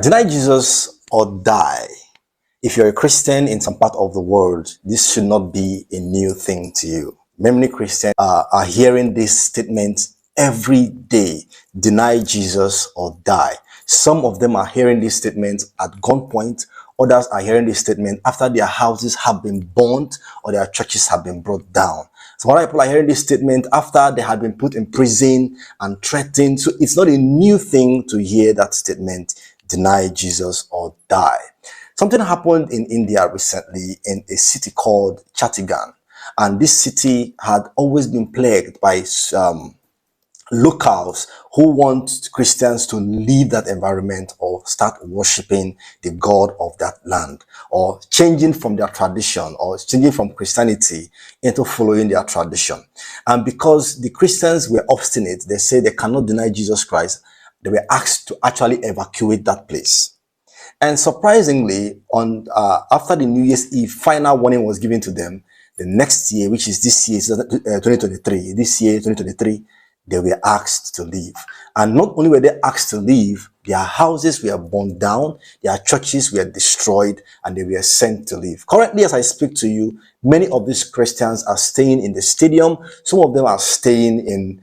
Deny Jesus or die. If you're a Christian in some part of the world, this should not be a new thing to you. Many Christians are hearing this statement every day: deny Jesus or die. Some of them are hearing this statement at gunpoint. Others are hearing this statement after their houses have been burnt or their churches have been brought down. Some other people are hearing this statement after they had been put in prison and threatened. So it's not a new thing to hear that statement: deny Jesus or die. Something happened in India recently in a city called Chhattisgarh, and this city had always been plagued by locals who want Christians to leave that environment or start worshiping the God of that land, or changing from their tradition, or changing from Christianity into following their tradition. And because the Christians were obstinate, they say they cannot deny Jesus Christ, they were asked to actually evacuate that place. And surprisingly, on after the New Year's Eve final warning was given to them, the next year, which is this year, 2023, this year, 2023, they were asked to leave. And not only were they asked to leave, their houses were burned down, their churches were destroyed, and they were sent to leave. Currently, as I speak to you, many of these Christians are staying in the stadium. Some of them are staying in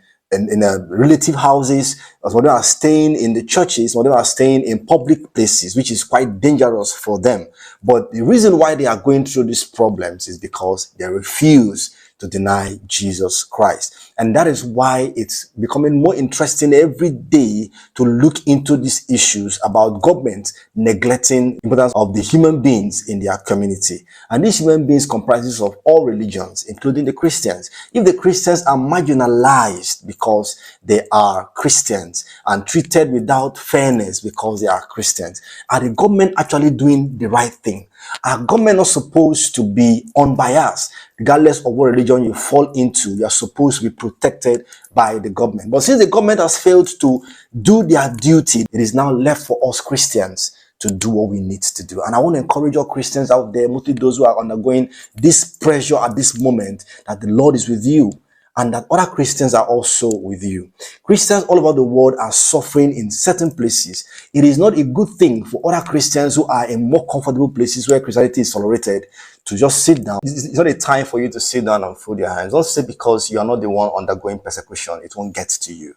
relative houses. Some of them are staying in the churches. Some of them are staying in public places, which is quite dangerous for them. But the reason why they are going through these problems is because they refuse to deny Jesus Christ. And that is why it's becoming more interesting every day to look into these issues about government neglecting the importance of the human beings in their community. And these human beings comprises of all religions, including the Christians. If the Christians are marginalized because they are Christians and treated without fairness because they are Christians, are the government actually doing the right thing? Are government not supposed to be unbiased? Regardless of what religion you fall into, you are supposed to be protected by the government. But since the government has failed to do their duty, it is now left for us Christians to do what we need to do. And I want to encourage all Christians out there, mostly those who are undergoing this pressure at this moment, that the Lord is with you and that other Christians are also with you. Christians all over the world are suffering in certain places. It is not a good thing for other Christians who are in more comfortable places where Christianity is tolerated to just sit down. It's not a time for you to sit down and fold your hands. Don't say because you are not the one undergoing persecution, it won't get to you.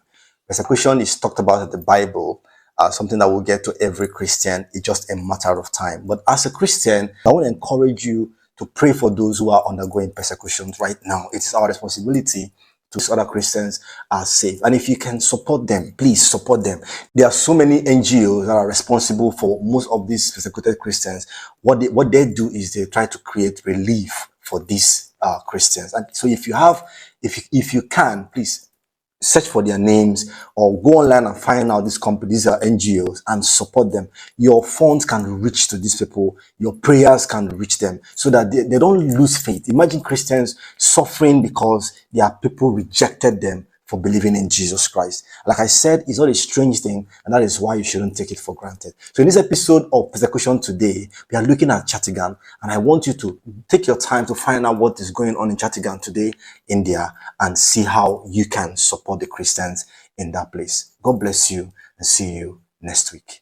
Persecution is talked about in the Bible, something that will get to every Christian. It's just a matter of time. But as a Christian, I want to encourage you to pray for those who are undergoing persecutions right now. It's our responsibility to other Christians are safe. And if you can support them, please support them. There are so many NGOs that are responsible for most of these persecuted Christians. What they do is they try to create relief for these Christians. And so if you can, please search for their names or go online and find out these companies, these are NGOs, and support them. Your funds can reach to these people. Your prayers can reach them so that they don't lose faith. Imagine Christians suffering because their people rejected them for believing in Jesus Christ. Like I said, it's not a strange thing, and that is why you shouldn't take it for granted. So in this episode of Persecution Today, we are looking at Chhattisgarh, and I want you to take your time to find out what is going on in Chhattisgarh today, India, and see how you can support the Christians in that place. God bless you, and see you next week.